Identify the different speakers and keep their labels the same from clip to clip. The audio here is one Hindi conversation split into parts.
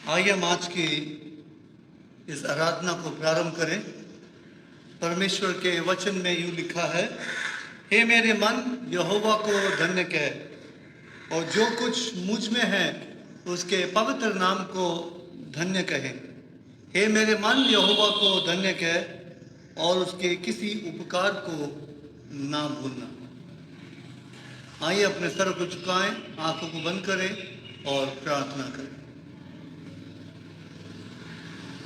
Speaker 1: आइए हम आज की इस आराधना को प्रारंभ करें। परमेश्वर के वचन में यूं लिखा है, हे मेरे मन यहोवा को धन्य कह, और जो कुछ मुझ में है उसके पवित्र नाम को धन्य कहे। हे मेरे मन यहोवा को धन्य कह और उसके किसी उपकार को ना भूलना। आइए अपने सर को झुकाएं, आंखों को बंद करें और प्रार्थना करें।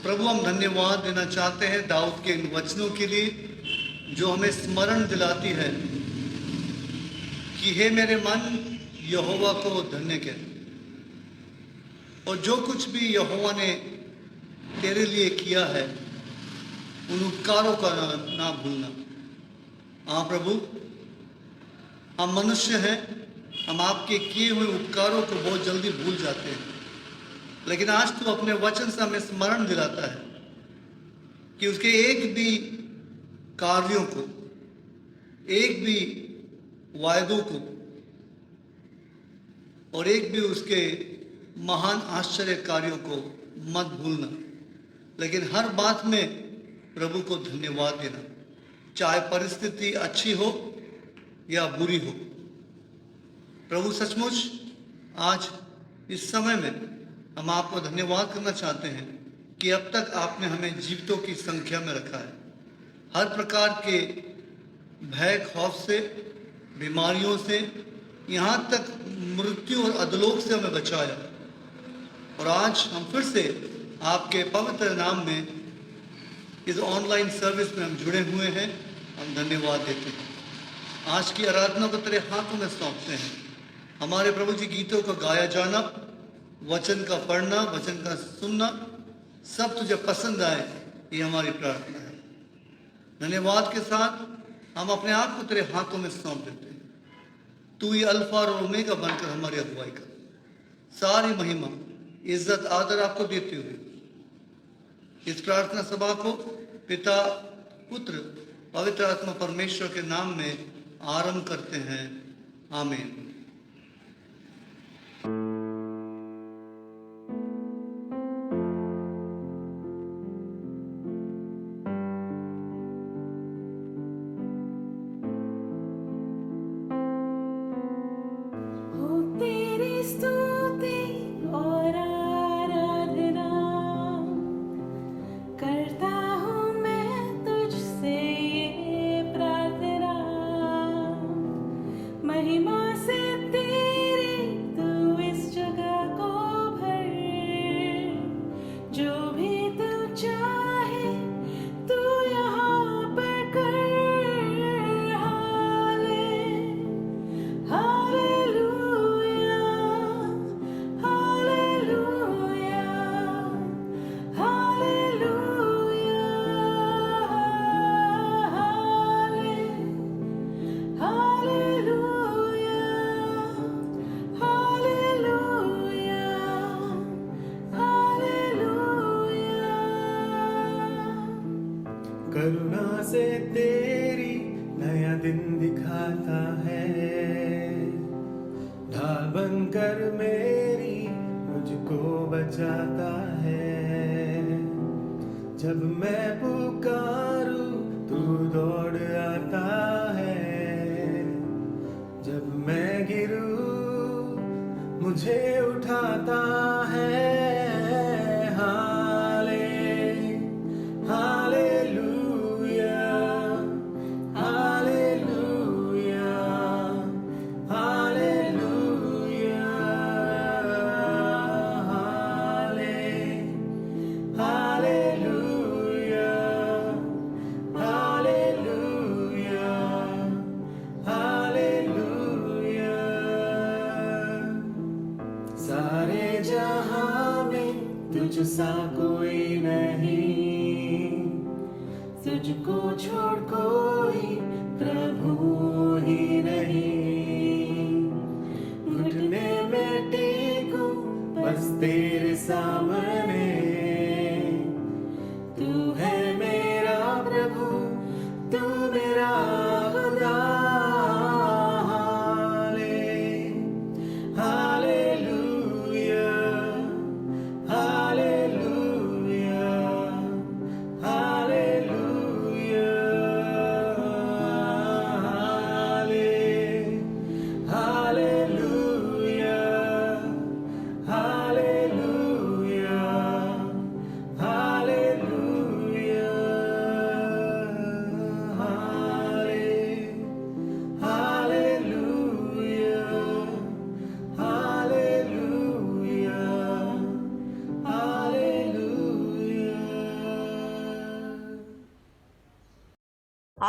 Speaker 1: प्रभु, हम धन्यवाद देना चाहते हैं दाऊद के इन वचनों के लिए जो हमें स्मरण दिलाती है कि हे मेरे मन यहोवा को धन्य कह, और जो कुछ भी यहोवा ने तेरे लिए किया है उन उपकारों का ना भूलना। हाँ प्रभु, हम मनुष्य हैं, हम आपके किए हुए उपकारों को बहुत जल्दी भूल जाते हैं, लेकिन आज तू अपने वचन से हमें स्मरण दिलाता है कि उसके एक भी कार्यों को, एक भी वायदों को और एक भी उसके महान आश्चर्य कार्यों को मत भूलना, लेकिन हर बात में प्रभु को धन्यवाद देना, चाहे परिस्थिति अच्छी हो या बुरी हो। प्रभु, सचमुच आज इस समय में हम आपको धन्यवाद करना चाहते हैं कि अब तक आपने हमें जीवितों की संख्या में रखा है, हर प्रकार के भय खौफ से, बीमारियों से, यहाँ तक मृत्यु और अधोलोक से हमें बचाया, और आज हम फिर से आपके पवित्र नाम में इस ऑनलाइन सर्विस में हम जुड़े हुए हैं। हम धन्यवाद देते हैं। आज की आराधना को तेरे हाथों में सौंपते हैं। हमारे प्रभु जी, गीतों का गाया जाना, वचन का पढ़ना, वचन का सुनना, सब तुझे पसंद आए, ये हमारी प्रार्थना है। धन्यवाद के साथ हम अपने आप को तेरे हाथों में सौंप देते हैं। तू ही अल्फा और ओमेगा बनकर हमारी अगुवाई कर। सारी महिमा, इज्जत, आदर आपको देते हुए इस प्रार्थना सभा को पिता, पुत्र, पवित्र आत्मा परमेश्वर के नाम में आरंभ करते हैं। आमीन।
Speaker 2: करुणा से तेरी नया दिन दिखाता है, ढाल बनकर मेरी मुझको बचाता है। जब मैं पुकारूं तू दौड़ आता है, जब मैं गिरूं मुझे उठाता है। तुझसा कोई नहीं, तुझको छोड़ कोई प्रभु ही नहीं। घुटने में टेकूं बस तेरे सामने, तू है मेरा प्रभु, तू मेरा खुदा। Hallelujah, hallelujah.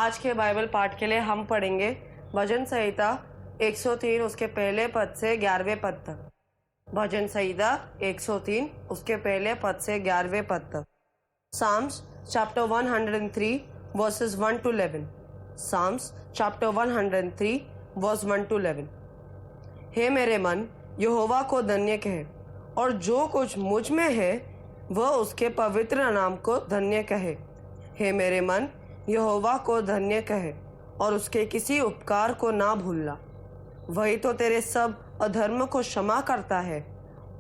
Speaker 3: आज के बाइबल पाठ के लिए हम पढ़ेंगे भजन संहिता 103 उसके पहले पद से 11वें पद तक। भजन संहिता 103 उसके पहले पद से 11वें पद तक। Psalms chapter 103 verses 1 to 11. Psalms chapter 103 verse 1 to 11. हे मेरे मन यहोवा को धन्य कहे, और जो कुछ मुझ में है वह उसके पवित्र नाम को धन्य कहे। हे मेरे मन यहोवा को धन्य कहे, और उसके किसी उपकार को ना भूलना। वही तो तेरे सब अधर्म को क्षमा करता है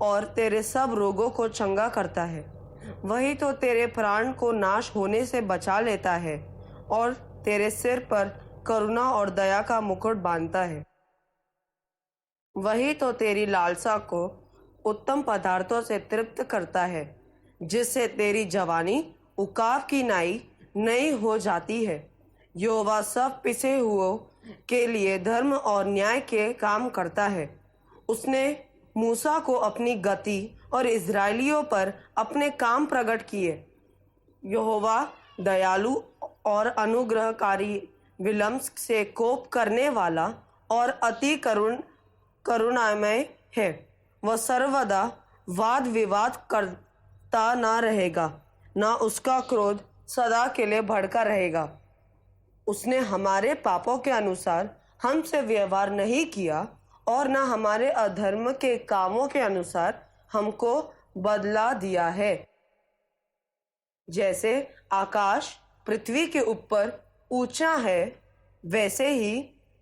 Speaker 3: और तेरे सब रोगों को चंगा करता है। वही तो तेरे प्राण को नाश होने से बचा लेता है और तेरे सिर पर करुणा और दया का मुकुट बांधता है। वही तो तेरी लालसा को उत्तम पदार्थों से तृप्त करता है, जिससे तेरी जवानी उकाब की नाई नई हो जाती है। यहोवा सब पिसे हुओं के लिए धर्म और न्याय के काम करता है। उसने मूसा को अपनी गति और इज़राइलियों पर अपने काम प्रकट किए। यहोवा दयालु और अनुग्रहकारी, विलम्ब से कोप करने वाला और अति करुणामय है। वह सर्वदा वाद विवाद करता ना रहेगा, ना उसका क्रोध सदा के लिए भड़का रहेगा। उसने हमारे पापों के अनुसार हमसे व्यवहार नहीं किया और न हमारे अधर्म के कामों के अनुसार हमको बदला दिया है। जैसे आकाश पृथ्वी के ऊपर ऊंचा है, वैसे ही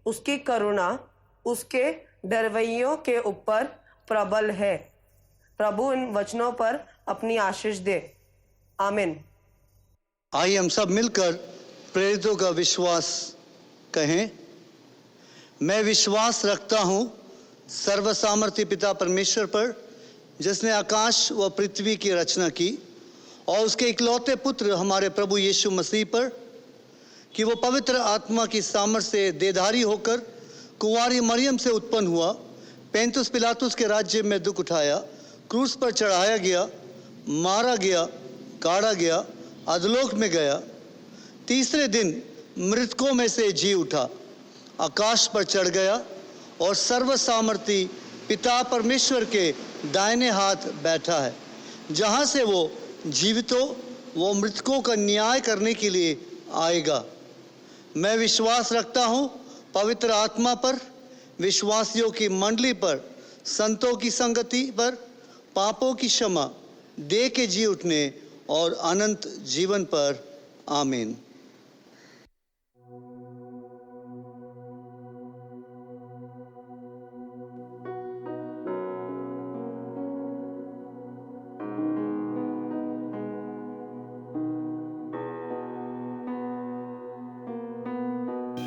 Speaker 3: उसकी करुणा उसके डरवैयों के ऊपर प्रबल है। प्रभु इन वचनों पर अपनी आशीष दे। आमीन।
Speaker 1: आइए हम सब मिलकर प्रेरितों का विश्वास कहें। मैं विश्वास रखता हूँ सर्वसामर्थी पिता परमेश्वर पर, जिसने आकाश व पृथ्वी की रचना की, और उसके इकलौते पुत्र हमारे प्रभु यीशु मसीह पर, कि वो पवित्र आत्मा की सामर्थ से देहधारी होकर कुंवारी मरियम से उत्पन्न हुआ, पैंतुस पिलातुस के राज्य में दुख उठाया, क्रूस पर चढ़ाया गया, मारा गया, काढ़ा गया, अधोलोक में गया, तीसरे दिन मृतकों में से जी उठा, आकाश पर चढ़ गया और सर्वसामर्थी पिता परमेश्वर के दाहिने हाथ बैठा है, जहाँ से वो जीवितों व मृतकों का न्याय करने के लिए आएगा। मैं विश्वास रखता हूँ पवित्र आत्मा पर, विश्वासियों की मंडली पर, संतों की संगति पर, पापों की क्षमा, देह के जी उठने और अनंत जीवन पर। आमीन।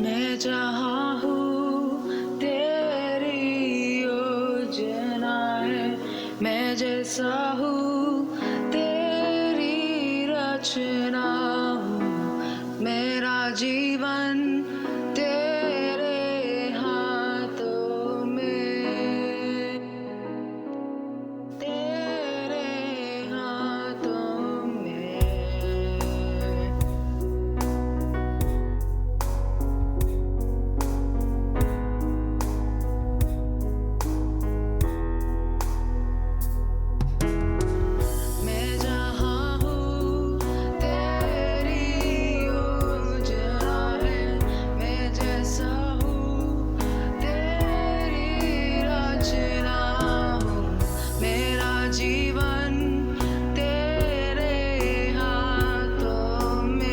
Speaker 2: मैं जहाँ हूँ तेरी योजना है, मैं जैसा हूँ तेरी रचना हूँ। मेरा जीवन तेरे हाथों में, तेरे हाथों में। मैं जहाँ हूँ तेरी योजना है, मैं जैसा हूँ तेरी रचना हूँ। मेरा जीवन तेरे हाथों में,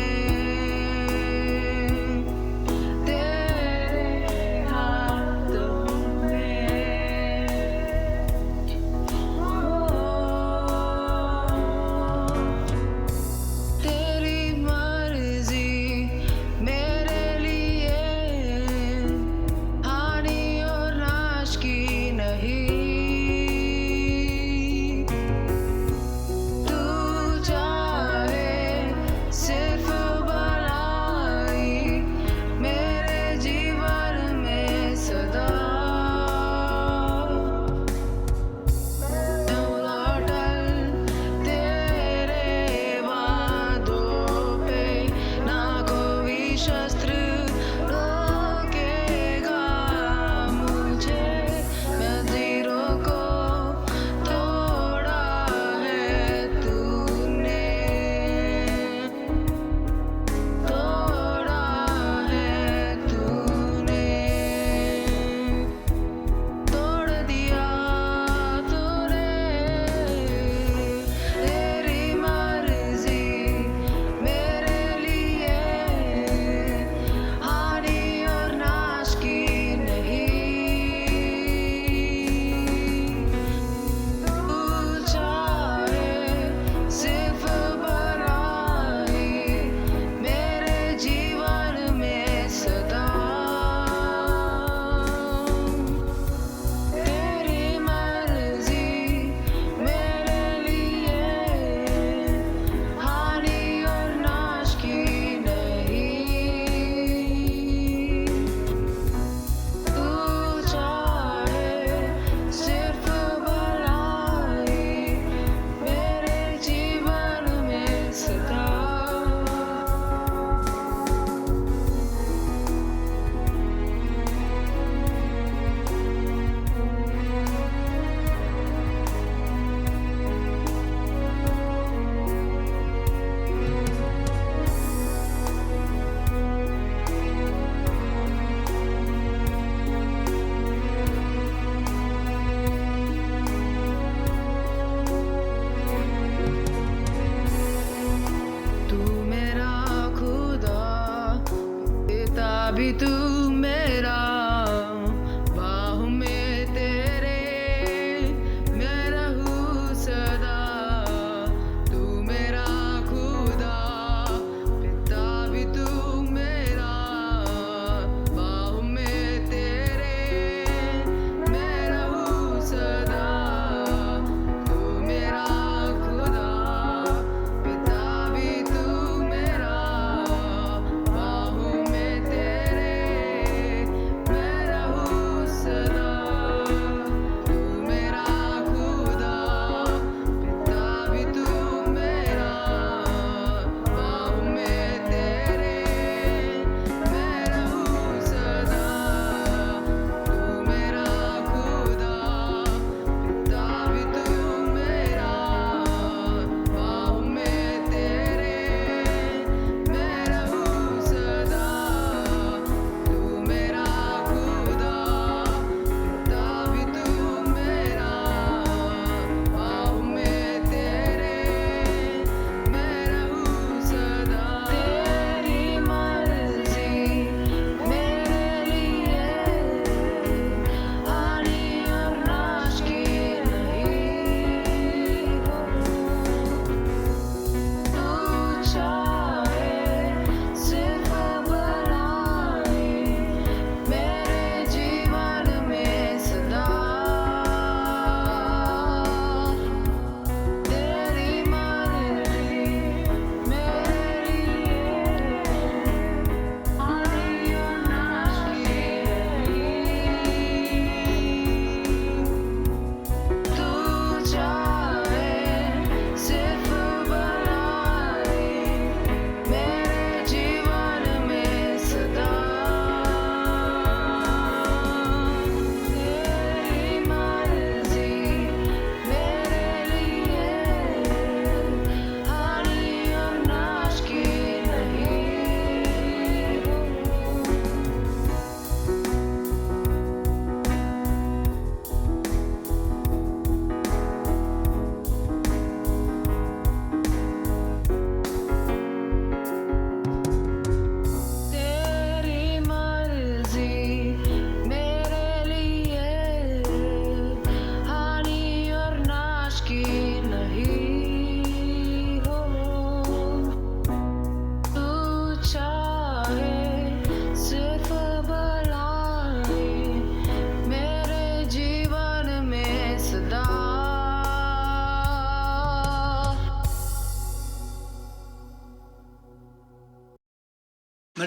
Speaker 2: तेरे हाथों में। तेरी मर्जी मेरे लिए हानि और नाश की नहीं।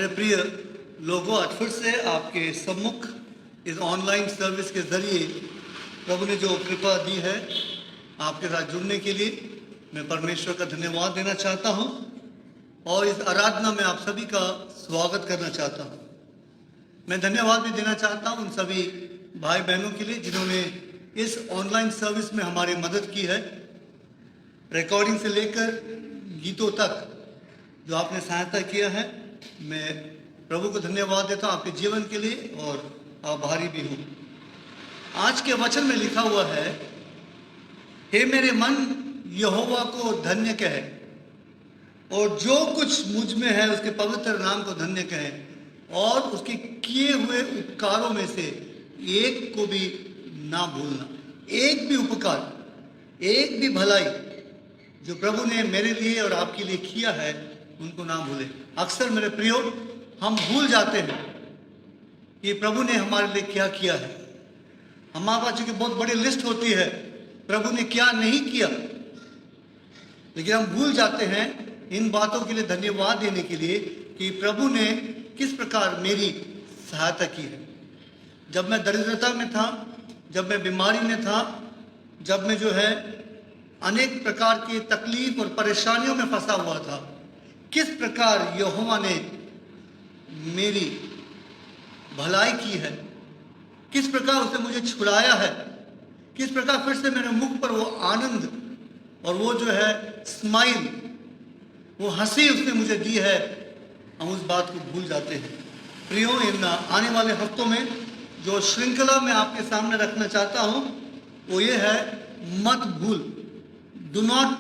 Speaker 1: मेरे प्रिय लोगों, आज फिर से आपके सम्मुख इस ऑनलाइन सर्विस के जरिए प्रभु ने जो कृपा दी है आपके साथ जुड़ने के लिए मैं परमेश्वर का धन्यवाद देना चाहता हूं और इस आराधना में आप सभी का स्वागत करना चाहता हूं। मैं धन्यवाद भी देना चाहता हूं उन सभी भाई बहनों के लिए जिन्होंने इस ऑनलाइन सर्विस में हमारी मदद की है। रिकॉर्डिंग से लेकर गीतों तक जो आपने सहायता किया है, मैं प्रभु को धन्यवाद देता हूं आपके जीवन के लिए और आभारी भी हूं। आज के वचन में लिखा हुआ है, हे मेरे मन यहोवा को धन्य कहे और जो कुछ मुझ में है उसके पवित्र नाम को धन्य कहे और उसके किए हुए उपकारों में से एक को भी ना भूलना। एक भी उपकार, एक भी भलाई जो प्रभु ने मेरे लिए और आपके लिए किया है उनको ना भूले। अक्सर मेरे प्रियो हम भूल जाते हैं कि प्रभु ने हमारे लिए क्या किया है। हमारे पास जो बहुत बड़ी लिस्ट होती है प्रभु ने क्या नहीं किया, लेकिन हम भूल जाते हैं इन बातों के लिए धन्यवाद देने के लिए कि प्रभु ने किस प्रकार मेरी सहायता की है। जब मैं दरिद्रता में था, जब मैं बीमारी में था, जब मैं जो है अनेक प्रकार की तकलीफ और परेशानियों में फंसा हुआ था, किस प्रकार यहोवा ने मेरी भलाई की है, किस प्रकार उसने मुझे छुड़ाया है, किस प्रकार फिर से मेरे मुख पर वो आनंद और वो जो है स्माइल, वो हंसी उसने मुझे दी है, हम उस बात को भूल जाते हैं। प्रियो, इन आने वाले हफ्तों में जो श्रृंखला मैं आपके सामने रखना चाहता हूं वो ये है, मत भूल, डू नॉट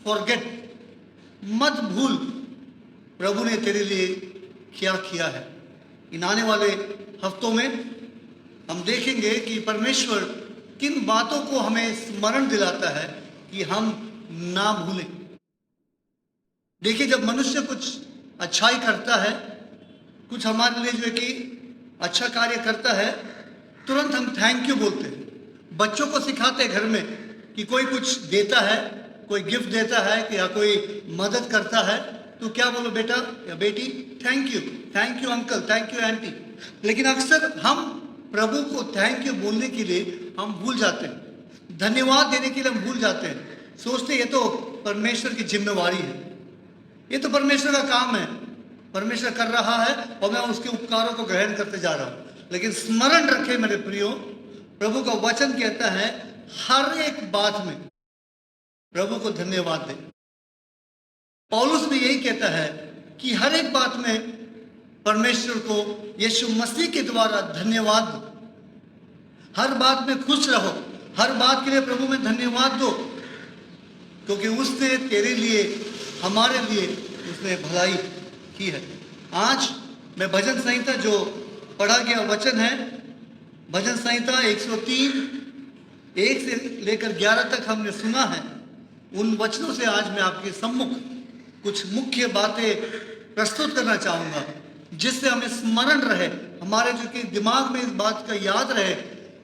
Speaker 1: फॉरगेट। मत भूल प्रभु ने तेरे लिए क्या किया है। इन आने वाले हफ्तों में हम देखेंगे कि परमेश्वर किन बातों को हमें स्मरण दिलाता है कि हम ना भूलें। देखिए, जब मनुष्य कुछ अच्छाई करता है, कुछ हमारे लिए जो है कि अच्छा कार्य करता है, तुरंत हम थैंक यू बोलते हैं। बच्चों को सिखाते हैं घर में कि कोई कुछ देता है, कोई गिफ्ट देता है कि या कोई मदद करता है तो क्या बोलो बेटा या बेटी, thank you uncle, thank you aunty. लेकिन अक्सर हम प्रभु को थैंक यू बोलने के लिए हम भूल जाते हैं, धन्यवाद देने के लिए हम भूल जाते हैं। सोचते ये तो परमेश्वर की जिम्मेवारी है, ये तो परमेश्वर का काम है, परमेश्वर कर रहा है और मैं उसके उपकारों को ग्रहण करते जा रहा हूं। लेकिन स्मरण रखें मेरे प्रियो, प्रभु का वचन कहता है हर एक बात में प्रभु को धन्यवाद दें। पौलुस भी यही कहता है कि हर एक बात में परमेश्वर को यीशु मसीह के द्वारा धन्यवाद दो। हर बात में खुश रहो, हर बात के लिए प्रभु में धन्यवाद दो, क्योंकि उसने तेरे लिए, हमारे लिए उसने भलाई की है। आज मैं भजन संहिता जो पढ़ा गया वचन है, भजन संहिता 103 1 से लेकर 11 तक हमने सुना है। उन वचनों से आज मैं आपके सम्मुख कुछ मुख्य बातें प्रस्तुत करना चाहूँगा, जिससे हमें स्मरण रहे, हमारे जो कि दिमाग में इस बात का याद रहे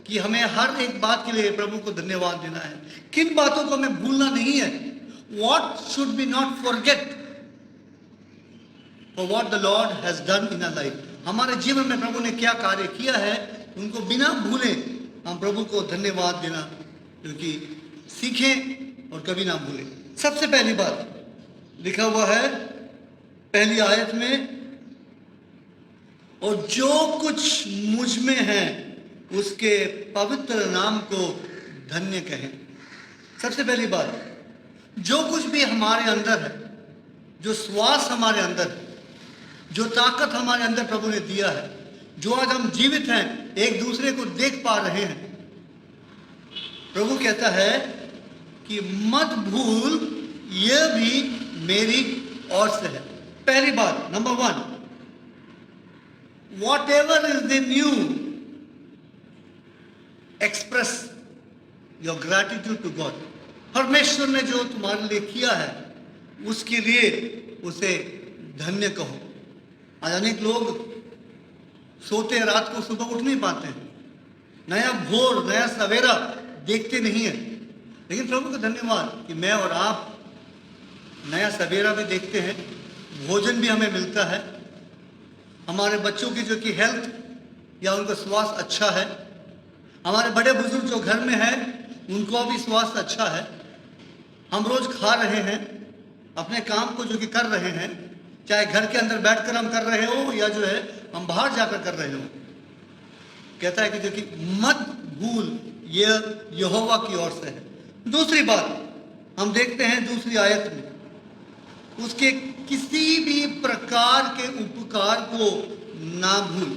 Speaker 1: कि हमें हर एक बात के लिए प्रभु को धन्यवाद देना है। किन बातों को हमें भूलना नहीं है। What should we not forget for what the Lord has done in our life। हमारे जीवन में प्रभु ने क्या कार्य किया है, उनको बिना भूले हम प्रभु को धन्यवाद देना क्योंकि सीखें और कभी ना भूलें। सबसे पहली बात लिखा हुआ है पहली आयत में, और जो कुछ मुझ में है उसके पवित्र नाम को धन्य कहें। सबसे पहली बात, जो कुछ भी हमारे अंदर है, जो श्वास हमारे अंदर है, जो ताकत हमारे अंदर प्रभु ने दिया है, जो आज हम जीवित हैं, एक दूसरे को देख पा रहे हैं, प्रभु कहता है कि मत भूल, यह भी मेरी ओर से है। पहली बात, number 1, whatever is in you, express your gratitude to God। परमेश्वर ने जो तुम्हारे लिए किया है उसके लिए उसे धन्य कहो। आज अनेक लोग सोते हैं, रात को सुबह उठ नहीं पाते हैं, नया भोर, नया सवेरा देखते नहीं है। लेकिन प्रभु का धन्यवाद कि मैं और आप नया सवेरा भी देखते हैं, भोजन भी हमें मिलता है, हमारे बच्चों की जो कि हेल्थ या उनका स्वास्थ्य अच्छा है, हमारे बड़े बुजुर्ग जो घर में हैं उनको भी स्वास्थ्य अच्छा है, हम रोज खा रहे हैं, अपने काम को जो कि कर रहे हैं, चाहे घर के अंदर बैठकर हम कर रहे हो या जो है हम बाहर जाकर कर रहे हो। कहता है कि जो कि मत भूल, ये यहोवा की ओर से है। दूसरी बात हम देखते हैं दूसरी आयत में, उसके किसी भी प्रकार के उपकार को ना भूल,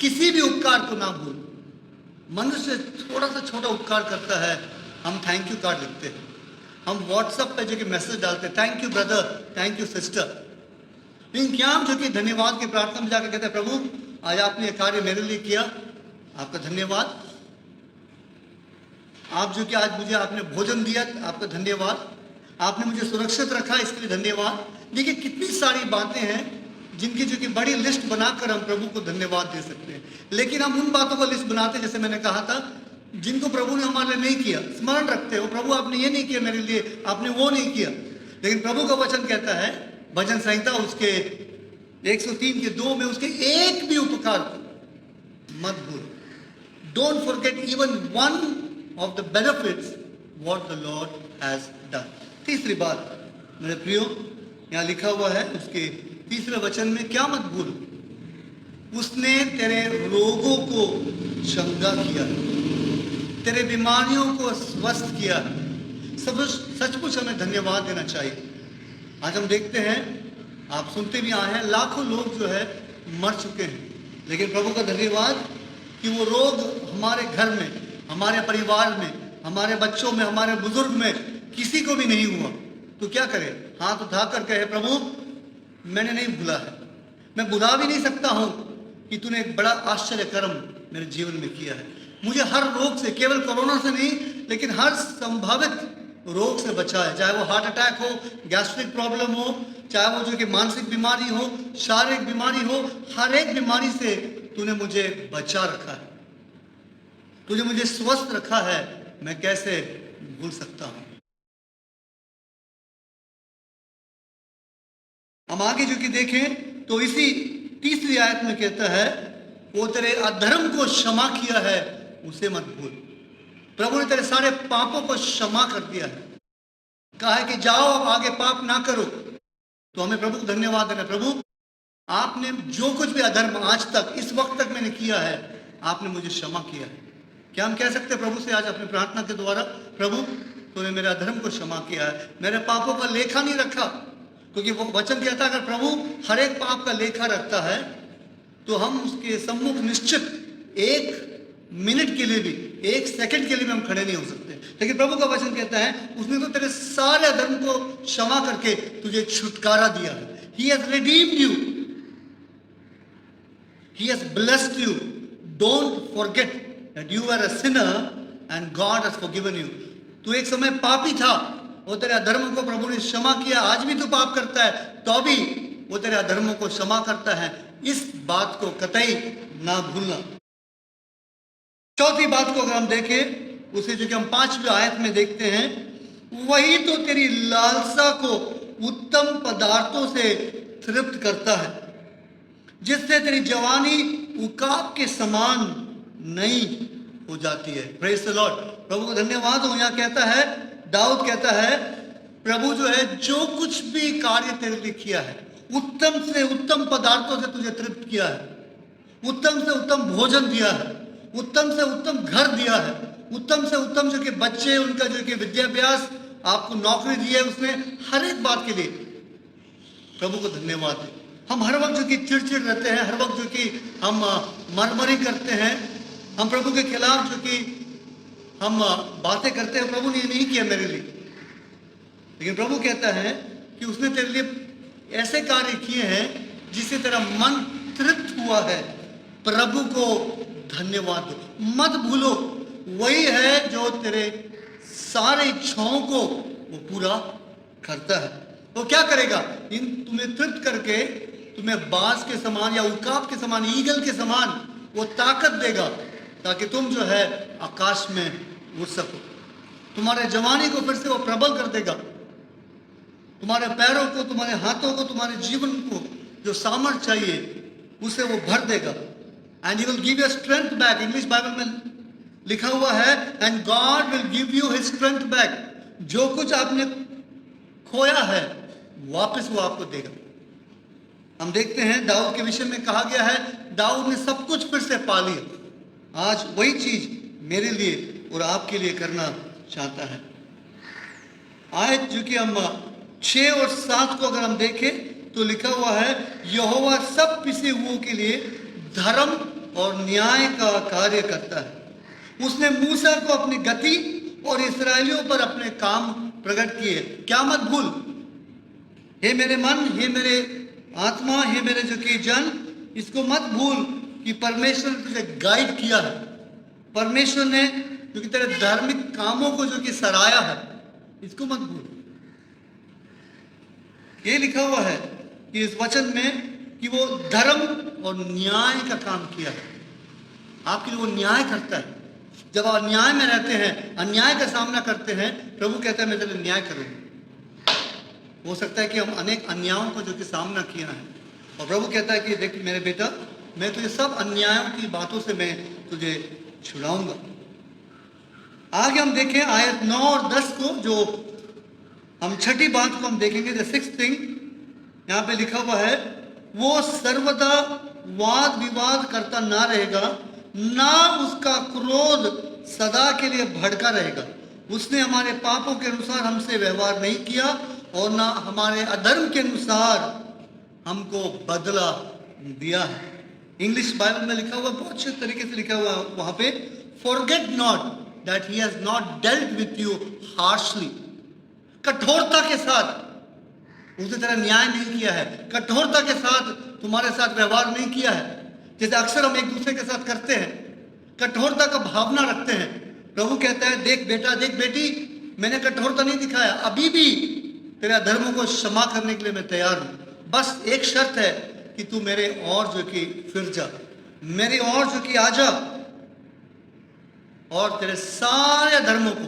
Speaker 1: किसी भी उपकार को ना भूल। मनुष्य थोड़ा सा छोटा उपकार करता है, हम थैंक यू कार्ड लिखते हैं, हम व्हाट्सएप पे जो कि मैसेज डालते हैं, thank you brother, thank you sister. लेकिन क्या हम जो कि धन्यवाद की प्रार्थना में जाकर कहते हैं, प्रभु आज आपने ये कार्य मेरे लिए किया, आपका धन्यवाद। आप जो कि आज मुझे आपने भोजन दिया, आपका धन्यवाद। आपने मुझे सुरक्षित रखा, इसके लिए धन्यवाद। देखिए कितनी सारी बातें हैं जिनकी जो कि बड़ी लिस्ट बनाकर हम प्रभु को धन्यवाद दे सकते हैं। लेकिन हम उन बातों को लिस्ट बनाते हैं, जैसे मैंने कहा था, जिनको प्रभु ने हमारे लिए नहीं किया। स्मरण रखते हो, प्रभु आपने ये नहीं किया मेरे लिए, आपने वो नहीं किया। लेकिन प्रभु का वचन कहता है, भजन संहिता उसके 103 के 2 में, उसके एक भी उपकार को मत भूल। Don't forget even one of the benefits what the Lord has done. तीसरी बात मेरे प्रियो, यहाँ लिखा हुआ है उसके तीसरे वचन में, क्या मत भूल, उसने तेरे रोगों को चंगा किया, तेरे बीमारियों को स्वस्थ किया। सब सचमुच हमें धन्यवाद देना चाहिए। आज हम देखते हैं, आप सुनते भी आए हैं, लाखों लोग जो है मर चुके हैं, लेकिन प्रभु का धन्यवाद कि वो रोग हमारे घर में, हमारे परिवार में, हमारे बच्चों में, हमारे बुजुर्ग में किसी को भी नहीं हुआ। तो क्या करें? हाथ उठाकर कहे, प्रभु मैंने नहीं भूला है, मैं भुला भी नहीं सकता हूं कि तूने एक बड़ा आश्चर्य कर्म मेरे जीवन में किया है। मुझे हर रोग से, केवल कोरोना से नहीं, लेकिन हर संभावित रोग से बचा है। चाहे वो हार्ट अटैक हो, गैस्ट्रिक प्रॉब्लम हो, चाहे वो जो कि मानसिक बीमारी हो, शारीरिक बीमारी हो, हर एक बीमारी से तूने मुझे बचा रखा है, तूने मुझे स्वस्थ रखा है। मैं कैसे भूल सकता हूं? हम आगे जो कि देखें तो इसी तीसरी आयत में कहता है, वो तेरे अधर्म को क्षमा किया है, उसे मत भूल। प्रभु ने तेरे सारे पापों को क्षमा कर दिया है, कहा है कि जाओ अब आगे पाप ना करो। तो हमें प्रभु को धन्यवाद देना, प्रभु आपने जो कुछ भी अधर्म आज तक, इस वक्त तक मैंने किया है, आपने मुझे क्षमा किया है। क्या हम कह सकते हैं प्रभु से आज अपनी प्रार्थना के द्वारा, प्रभु तूने मेरे अधर्म को क्षमा किया है, मेरे पापों का लेखा नहीं रखा? क्योंकि वो वचन कहता है, अगर प्रभु हर एक पाप का लेखा रखता है तो हम उसके सम्मुख निश्चित एक मिनट के लिए भी, एक सेकंड के लिए भी हम खड़े नहीं हो सकते। लेकिन प्रभु का वचन कहता है, उसने तो तेरे सारे अधर्म को क्षमा करके तुझे छुटकारा दिया है। He has redeemed you. He has blessed you. Don't forget that you were a sinner and God has forgiven you. तू एक समय पापी था, वो तेरे अधर्मों को प्रभु ने क्षमा किया। आज भी तू पाप करता है तो भी वो तेरे अधर्मों को क्षमा करता है। इस बात को कतई ना भूलना। चौथी बात को अगर हम देखें, उसे जो कि हम 5वीं आयत में देखते हैं, वही तो तेरी लालसा को उत्तम पदार्थों से तृप्त करता है, जिससे तेरी जवानी उकाब के समान नई हो जाती है। Praise the Lord. प्रभु को धन्यवाद हो। यहाँ कहता है, दाऊद कहता है, प्रभु जो है जो कुछ भी कार्य तेरे लिए किया है, उत्तम से उत्तम पदार्थों से तुझे तृप्त किया है, उत्तम से उत्तम भोजन दिया है, उत्तम से उत्तम घर दिया है, उत्तम से उत्तम जो कि बच्चे, उनका जो कि विद्याभ्यास, आपको नौकरी दी है उसने, हर एक बात के लिए प्रभु को धन्यवाद है। हम हर वक्त जो कि चिड़चिड़ रहते हैं, हर वक्त जो कि हम मरमरी करते हैं, हम प्रभु के खिलाफ जो कि हम बातें करते हैं, प्रभु ने ये नहीं किया मेरे लिए। लेकिन प्रभु कहता है कि उसने तेरे लिए ऐसे कार्य किए हैं जिससे तेरा मन तृप्त हुआ है। प्रभु को धन्यवाद दो, मत भूलो, वही है जो तेरे सारे इच्छाओं को वो पूरा करता है। वो क्या करेगा? इन तुम्हें तृप्त करके तुम्हें बाज के समान या उकाब के समान, ईगल के समान वो ताकत देगा, ताकि तुम जो है आकाश में उड़ सको। तुम्हारे जवानी को फिर से वो प्रबल कर देगा, तुम्हारे पैरों को, तुम्हारे हाथों को, तुम्हारे जीवन को जो सामर्थ चाहिए उसे वो भर देगा। And he will give you strength back. English Bible में लिखा हुआ है and God will give you his strength back. जो कुछ आपने खोया है वापस वो आपको देगा। हम देखते हैं दाऊद के विषय में कहा गया है दाऊद ने सब कुछ फिर से पा लिया। आज वही चीज मेरे लिए और आपके लिए करना चाहता है। आयत जो कि हम 6 और 7 को अगर हम देखें तो लिखा हुआ है यहोवा सब पिसे हुओं के लिए धर्म और न्याय का कार्य करता है। उसने मूसा को अपनी गति और इस्राएलियों पर अपने काम प्रकट किए। क्या मत भूल, हे मेरे मन, हे मेरे आत्मा, हे मेरे जो कि जन, इसको मत भूल कि परमेश्वर ने तुझे गाइड किया है। परमेश्वर ने जो कि तेरे धार्मिक कामों को जो कि सराहा है, इसको मत भूल। ये लिखा हुआ है कि इस वचन में कि वो धर्म और न्याय का काम किया है। आपके लिए वो न्याय करता है। जब आप अन्याय में रहते हैं, अन्याय का सामना करते हैं, प्रभु कहता है मैं तेरे न्याय करूंगा। हो सकता है कि हम अनेक अन्यायों को जो कि सामना किया है और प्रभु कहता है कि देख मेरे बेटा, मैं तुझे सब अन्यायों की बातों से मैं तुझे छुड़ाऊंगा। आगे हम देखें आयत 9 और 10 को, जो हम छठी बात को हम देखेंगे। द सिक्स्थ थिंग यहाँ पे लिखा हुआ है वो सर्वदा वाद विवाद करता ना रहेगा, ना उसका क्रोध सदा के लिए भड़का रहेगा। उसने हमारे पापों के अनुसार हमसे व्यवहार नहीं किया और ना हमारे अधर्म के अनुसार हमको बदला दिया है। इंग्लिश बाइबल में लिखा हुआ बहुत अच्छे तरीके से लिखा हुआ वहां पे, forget not that he has not dealt with you harshly. कठोरता के साथ उसने तेरा न्याय नहीं किया है, कठोरता के साथ तुम्हारे साथ व्यवहार नहीं किया है जैसे अक्सर हम एक दूसरे के साथ करते हैं। कठोरता का भावना रखते हैं। प्रभु कहता है देख बेटा, देख बेटी, मैंने कठोरता नहीं दिखाया, अभी भी तेरे अधर्मों को क्षमा करने के लिए मैं तैयार हूं। बस एक शर्त है कि तू मेरे और जो कि फिर जा, मेरे और जो कि आ जा, और तेरे सारे अधर्मों को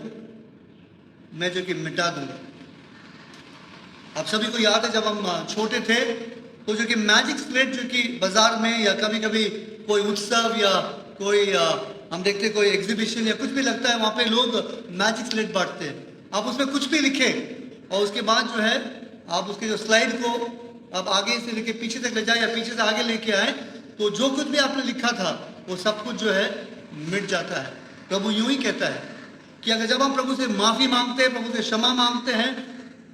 Speaker 1: मैं जो कि मिटा दूंगा। आप सभी को याद है जब हम छोटे थे तो जो कि मैजिक स्लेट जो कि बाजार में या कभी कभी कोई उत्सव या कोई हम देखते कोई एग्जीबिशन या कुछ भी लगता है, वहां पे लोग मैजिक स्लेट बांटते हैं। आप उसमें कुछ भी लिखे और उसके बाद जो है आप उसके जो स्लाइड को आप आगे से लेके पीछे तक ले जाए या पीछे से आगे लेके आए, तो जो कुछ भी आपने लिखा था वो सब कुछ जो है मिट जाता है। प्रभु यूं ही कहता है कि अगर जब हम प्रभु से माफी मांगते हैं, प्रभु से क्षमा मांगते हैं,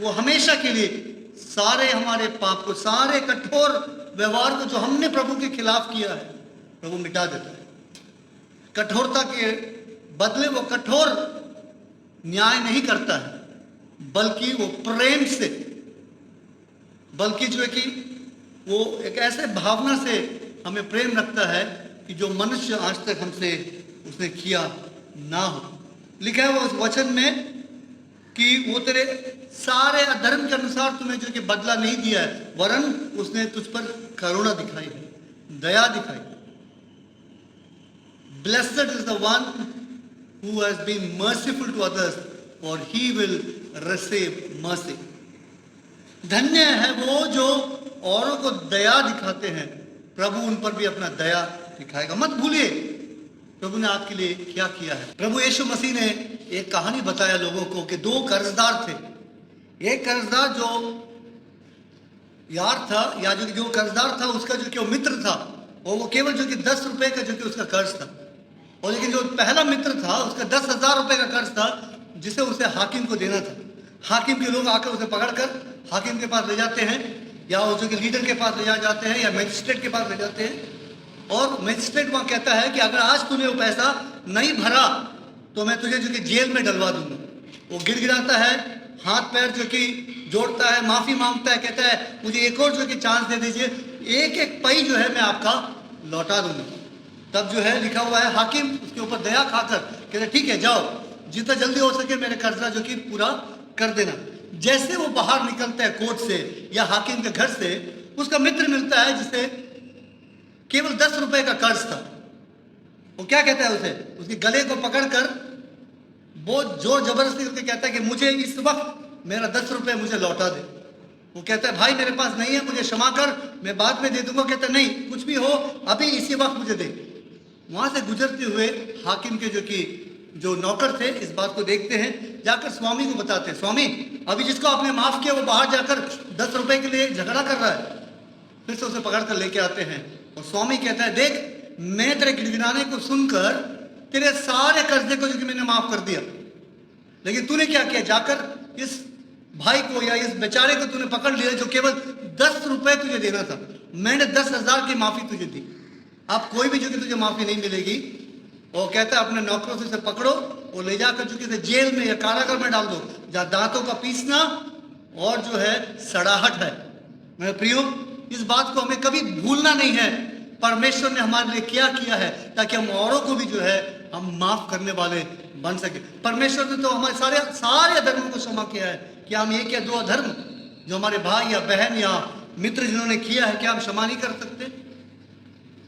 Speaker 1: वो हमेशा के लिए सारे हमारे पाप को, सारे कठोर व्यवहार को जो हमने प्रभु के खिलाफ किया है, प्रभु मिटा देता है। कठोरता के बदले वो कठोर न्याय नहीं करता है, बल्कि वो प्रेम से, बल्कि जो है कि वो एक ऐसे भावना से हमें प्रेम रखता है कि जो मनुष्य आज तक हमसे उसने किया ना हो। लिखा है वो उस वचन में कि वो तेरे सारे अधर्म के अनुसार तुम्हें जो कि बदला नहीं दिया है, वरन उसने तुझ पर करुणा दिखाई है, दया दिखाई। Blessed is the one who has been merciful to others, for he will receive mercy. धन्य है वो जो औरों को दया दिखाते हैं, प्रभु उन पर भी अपना दया दिखाएगा। मत भूलिए प्रभु ने आपके लिए क्या किया है। प्रभु यीशु मसीह ने एक कहानी बताया लोगों को कि 2 कर्जदार थे। एक कर्जदार जो यार था, या जो कर्जदार था उसका जो कि वो मित्र था, और वो केवल जो कि 10 रुपए का जो कि उसका कर्ज था। और लेकिन जो पहला मित्र था उसका 10,000 रुपए का कर्ज था, जिसे उसे हाकिम को देना था। हाकिम के लोग आकर उसे पकड़कर हाकिम के पास ले जाते हैं, या जो कि लीडर के पास ले जाते हैं, या मजिस्ट्रेट के पास ले जाते हैं। और मजिस्ट्रेट वहां कहता है कि अगर आज तूने वो पैसा नहीं भरा तो मैं तुझे जो कि जेल में डलवा दूंगा। वो गिड़गिड़ाता है, हाथ पैर जो कि जोड़ता है, माफी मांगता है, कहता है मुझे एक और जो कि चांस दे दीजिए, एक एक पई जो है मैं आपका लौटा दूंगा। तब जो है लिखा हुआ है हाकिम उसके ऊपर दया खाकर कहते ठीक है जाओ, जितना जल्दी हो सके मेरे कर्जा जो कि पूरा कर देना। जैसे वो बाहर निकलता है कोर्ट से या हाकिम के घर से, उसका मित्र मिलता है जिसे केवल 10 रुपए का कर्ज था। वो क्या कहता है उसे, उसके गले को पकड़कर बहुत जोर जबरदस्ती करके कहता है कि मुझे इस वक्त मेरा 10 रुपए मुझे लौटा दे। वो कहता है भाई मेरे पास नहीं है, मुझे क्षमा कर, मैं बाद में दे दूंगा। कहता है नहीं, कुछ भी हो अभी इसी वक्त मुझे दे। वहां से गुजरते हुए हाकिम के जो नौकर थे इस बात को देखते हैं, जाकर स्वामी को बताते हैं, स्वामी अभी जिसको आपने माफ किया वो बाहर जाकर 10 रुपए के लिए झगड़ा कर रहा है। फिर से उसे पकड़ कर लेके आते हैं और स्वामी कहता है देख, मैं तेरे गिड़गिड़ाने को सुनकर तेरे सारे कर्जे को जो कि मैंने माफ कर दिया, लेकिन तूने क्या किया, जाकर इस भाई को या इस बेचारे को तूने पकड़ लिया जो केवल 10 रुपए तुझे देना था, मैंने 10,000 की माफी तुझे दी, अब कोई भी जो कि तुझे माफी नहीं मिलेगी। वो कहता है अपने नौकरों से पकड़ो और ले जाकर जो कि जेल में या कारागार में डाल दो, जहां दांतों का पीसना और जो है सड़ाहट है। मेरे प्रियो, इस बात को हमें कभी भूलना नहीं है, परमेश्वर ने हमारे लिए क्या किया है, ताकि हम औरों को भी जो है हम माफ करने वाले बन सके। परमेश्वर ने तो हमारे सारे अधर्मों को क्षमा किया है। क्या हम एक या दो अधर्म जो हमारे भाई या बहन या मित्र जिन्होंने किया है, क्या हम क्षमा नहीं कर सकते?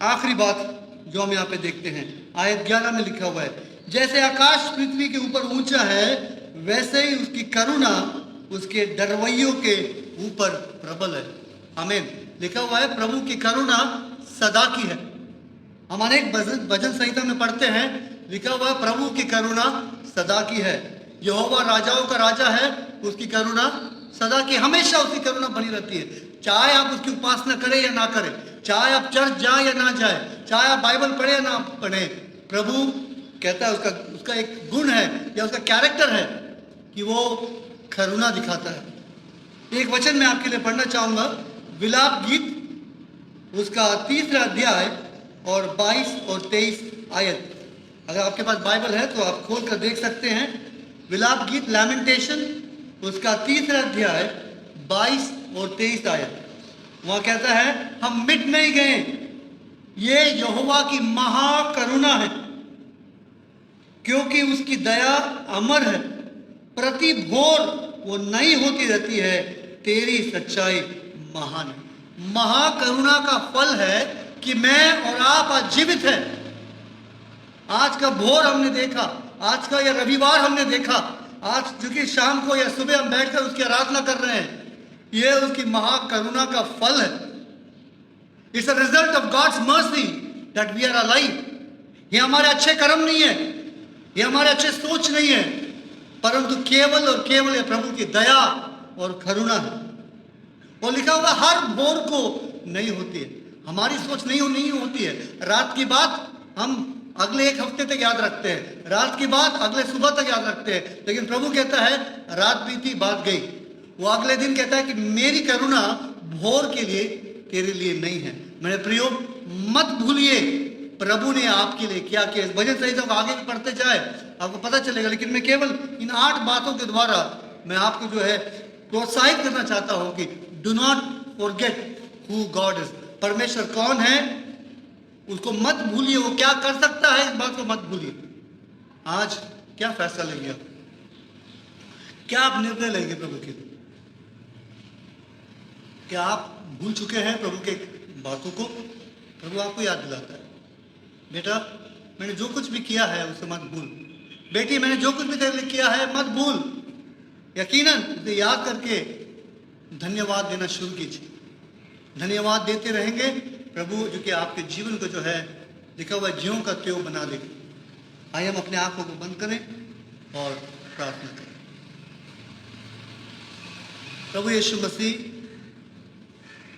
Speaker 1: आखिरी बात जो हम यहाँ पे देखते हैं, आयत 11 में लिखा हुआ है, जैसे आकाश पृथ्वी के ऊपर ऊंचा है वैसे ही उसकी करुणा उसके डरवैयों के ऊपर प्रबल है। आमीन। लिखा हुआ है प्रभु की करुणा सदा की है। हम अनेक भजन संहिता में पढ़ते हैं, लिखा हुआ है प्रभु की करुणा सदा की है। यहोवा राजाओं का राजा है, उसकी करुणा सदा की, हमेशा उसकी करुणा बनी रहती है। चाहे आप उसकी उपासना करें या ना करें, चाहे आप चर्च जाए या ना जाए, चाहे आप बाइबल पढ़े या ना पढ़े, प्रभु कहता है उसका एक गुण है या उसका कैरेक्टर है कि वो करुणा दिखाता है। एक वचन मैं आपके लिए पढ़ना चाहूंगा, विलाप गीत उसका 3 अध्याय और 22 और 23 आयत। अगर आपके पास बाइबल है तो आप खोल कर देख सकते हैं। विलाप गीत लैमेंटेशन उसका 3 अध्याय 22 और 23 आयत। वहां कहता है हम मिट नहीं गए, ये यहोवा की महाकरुणा है, क्योंकि उसकी दया अमर है, प्रति भोर वो नई होती रहती है, तेरी सच्चाई महान है। महाकरुणा का फल है कि मैं और आप आज जीवित हैं। आज का भोर हमने देखा, आज का या रविवार हमने देखा, आज जो कि शाम को या सुबह हम बैठकर उसकी आराधना कर रहे हैं, यह उसकी महाकरुणा का फल है। It's a result of God's mercy that we are alive. ये हमारे अच्छे कर्म नहीं है, ये हमारे अच्छे सोच नहीं है, परंतु केवल और केवल ये प्रभु की दया और करुणा है। और लिखा हुआ हर भोर को नहीं होती है। हमारी सोच नहीं होती है। रात की बात हम अगले एक हफ्ते तक याद रखते हैं, रात की बात अगले सुबह तक याद रखते हैं, लेकिन प्रभु कहता है रात बीती बात गई। वो अगले दिन कहता है कि मेरी करुणा भोर के लिए तेरे लिए नहीं है। मेरे प्रियो, मत भूलिए प्रभु ने आपके लिए क्या किया। इस भजन संहिता को आगे भी पढ़ते जाए आपको पता चलेगा, लेकिन मैं केवल इन 8 बातों के द्वारा मैं आपको जो है प्रोत्साहित करना चाहता हूं कि do not forget who God is. परमेश्वर कौन है उसको मत भूलिए, वो क्या कर सकता है इस बात को मत भूलिए। आज क्या फैसला लेंगे आप, क्या आप निर्णय लेंगे प्रभु के लिए? क्या आप भूल चुके हैं प्रभु के बातों को? प्रभु आपको याद दिलाता है, बेटा मैंने जो कुछ भी किया है उसे मत भूल, बेटी मैंने जो कुछ भी तेरे लिए किया है मत भूल। यकीनन उसे याद करके धन्यवाद देना शुरू कीजिए। धन्यवाद देते रहेंगे, प्रभु जो कि आपके जीवन को जो है लिखा हुआ ज्यों का त्यों बना देगा। आइए हम अपने आंखों को बंद करें और प्रार्थना करें। प्रभु यीशु मसीह,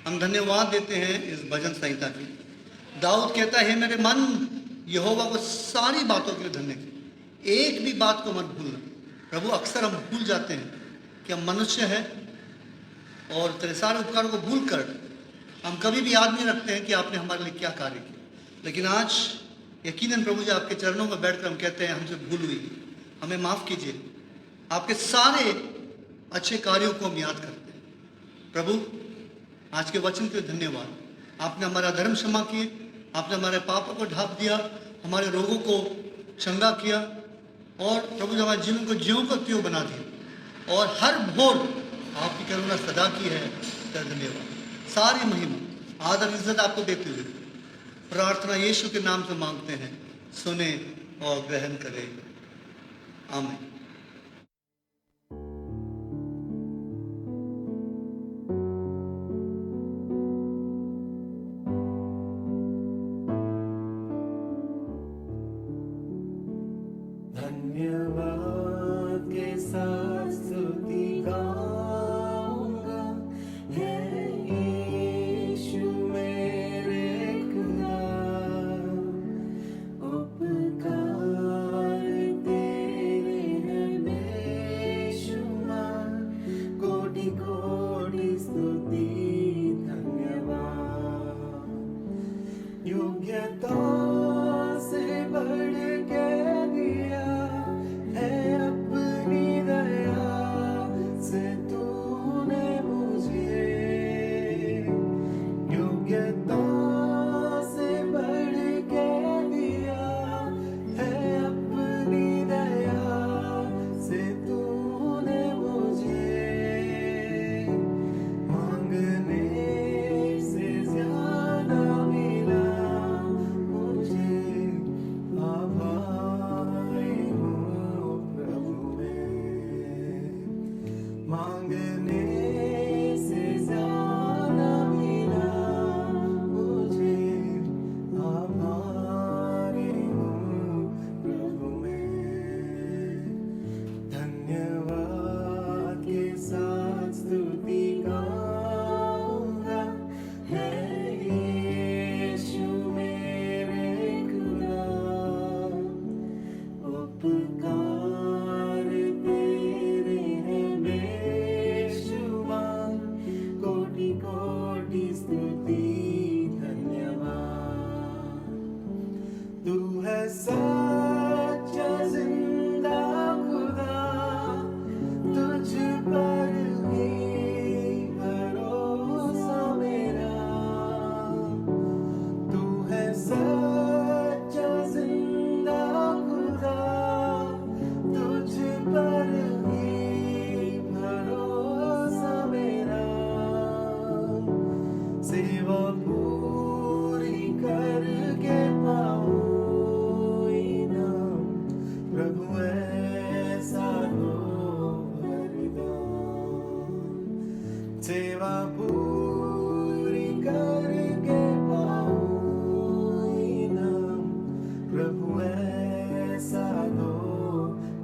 Speaker 1: हम धन्यवाद देते हैं इस भजन संहिता की। दाऊद कहता है मेरे मन यहोवा को सारी बातों के लिए धन्य कर, एक भी बात को मत भूलना। प्रभु अक्सर हम भूल जाते हैं कि हम मनुष्य हैं और तेरे सारे उपकारों को भूल कर हम कभी भी याद नहीं रखते हैं कि आपने हमारे लिए क्या कार्य किया। लेकिन आज यकीनन प्रभु जी आपके चरणों में बैठकर हम कहते हैं हमसे भूल हुई, हमें माफ़ कीजिए। आपके सारे अच्छे कार्यों को हम याद करते हैं। प्रभु आज के वचन के लिए धन्यवाद। आपने हमारा धर्म क्षमा किए, आपने हमारे पापों को ढाँप दिया, हमारे रोगों को चंगा किया और प्रभु जी हमारे जीवन को ज्यों को त्यों बना दिया और हर भोर आपकी करुणा सदा की है। धन्यवाद। सारी महिमा आदर इज्जत आपको देते हुए प्रार्थना यीशु के नाम से मांगते हैं, सुने और ग्रहण करें। आमीन।
Speaker 4: साथ स्तुति गाऊंगा। है यीशु मेरे खुदा, उपकार तेरे हैं बेशुमार, कोटि कोटि स्तुति धन्यवाद। योग्यता से बढ़ के दिया है अपनी दया से तूने मुझे, योग्यता से बढ़ के दिया है अपनी दया से तूने मुझे, मांगने से ज्यादा मिला मुझे, आभारी हूँ प्रभु मैं। मांगने से ज्यादा मिला मुझे, आभारी हूँ प्रभु मैं। धन्यवाद के साथ स्तुति गाऊंगा। है यीशु मेरे खुदा, उपकार तेरे हैं बेशुमार, कोटि कोटि स्तुति धन्यवाद। तू है सच्चा जिंदा खुदा, तुझ पर ही भरोसा मेरा। तू है सच्चा जिंदा खुदा, तुझ पर ही भरोसा मेरा। सेवा पूरी करके पाऊं इनाम, प्रभु ऐसा दो वरदान। सेवा पूरी करके पाऊं इनाम, प्रभु ऐसा दो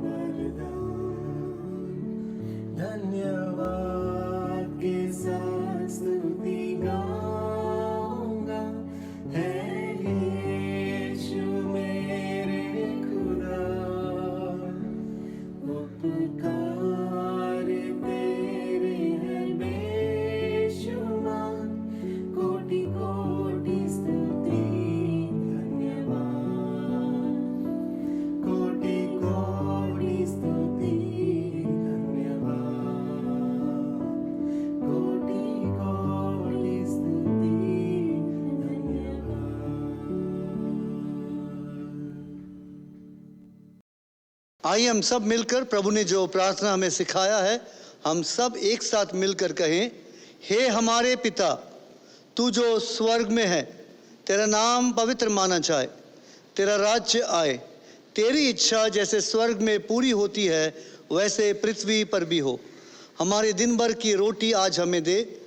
Speaker 4: वरदान। धन्यवाद के साथ स्तुति गाऊंगा। है यीशु मेरे खुदा, उपकार तेरे हैं बेशुमार, कोटि कोटि स्तुति धन्यवाद। कोटि कोटि स्तुति धन्यवाद। कोटि कोटि स्तुति धन्यवाद।
Speaker 1: आइए हम सब मिलकर प्रभु ने जो प्रार्थना हमें सिखाया है, हम सब एक साथ मिलकर कहें, हे हमारे पिता, तू जो स्वर्ग में है, तेरा नाम पवित्र माना जाए, तेरा राज्य आए, तेरी इच्छा जैसे स्वर्ग में पूरी होती है वैसे पृथ्वी पर भी हो। हमारे दिन भर की रोटी आज हमें दे,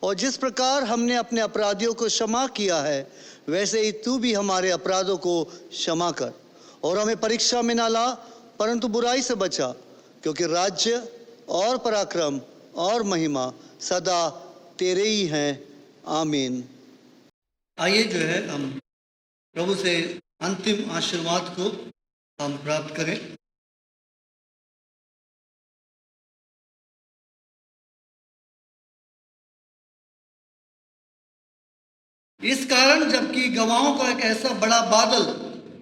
Speaker 1: और जिस प्रकार हमने अपने अपराधियों को क्षमा किया है वैसे ही तू भी हमारे अपराधों को क्षमा कर, और हमें परीक्षा में ना ला परंतु बुराई से बचा, क्योंकि राज्य और पराक्रम और महिमा सदा तेरे ही हैं। आमीन। आइए जो है हम प्रभु से अंतिम आशीर्वाद को हम प्राप्त करें। इस कारण जबकि गवाहों का एक ऐसा बड़ा बादल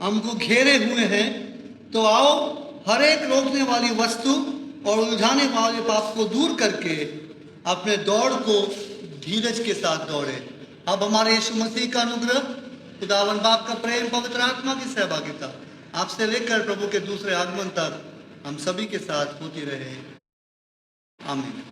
Speaker 1: हमको घेरे हुए हैं, तो आओ हर एक रोकने वाली वस्तु और उलझाने वाले पाप को दूर करके अपने दौड़ को धीरज के साथ दौड़े। अब हमारे यीशु मसीह का अनुग्रह, खुदावन बाप का प्रेम, पवित्र आत्मा की सहभागिता आपसे लेकर प्रभु के दूसरे आगमन तक हम सभी के साथ होती रहे। आमीन।